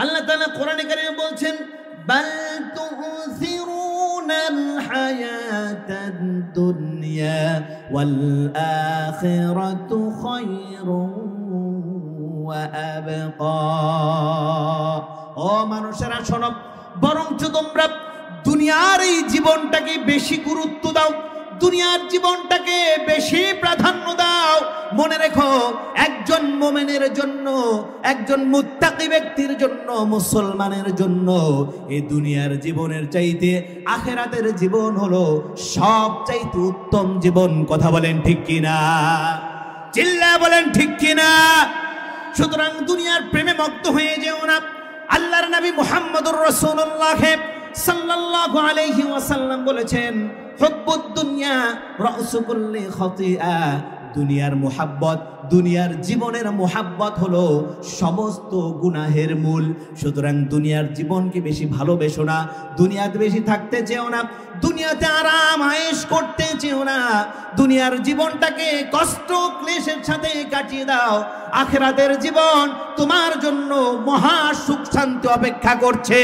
আল্লাহ তাআলা কোরআনে কারিমে বলছেন বাল তুসিরুনাল হায়াতাদ দুনিয়া ওয়াল আখিরাতু খায়রুন ওয়া আবকা। ও মানুষেরা শোনো, বরঞ্চ তোমরা দুনিয়ার এই জীবনটাকে বেশি গুরুত্ব দাও, দুনিয়ার জীবনটাকে বেশি প্রাধান্য দাও। মনে রেখো, একজন মুমিনের জন্য, একজন মুত্তাকি ব্যক্তির জন্য, মুসলমানের জন্য এই দুনিয়ার জীবনের চাইতে আখিরাতের জীবন হলো সবচাইতে উত্তম জীবন। কথা বলেন ঠিক কিনা? চিল্লায়ে বলেন ঠিক কিনা? সুতরাং দুনিয়ার প্রেমে মগ্ন হয়ে যেও না। আল্লাহর নবী মুহাম্মদুর রাসূলুল্লাহ সাল্লাল্লাহু আলাইহি ওয়াসাল্লাম বলেছেন, হুব্বুদ দুনিয়া রাসু কুল্লি খাতিআ। দুনিয়ার মুহাব্বত, দুনিয়ার জীবনের মুহাব্বত হলো সমস্ত গুনাহের মূল। সুতরাং দুনিয়ার জীবনকে বেশি ভালোবেসো না, দুনিয়াতে বেশি থাকতে চেও না, দুনিয়াতে আরাম আয়েশ করতে চেও না। দুনিয়ার জীবনটাকে কষ্ট ক্লেশের সাথে কাটিয়ে দাও। আখিরাতের জীবন তোমার জন্য মহা সুখ শান্তি অপেক্ষা করছে।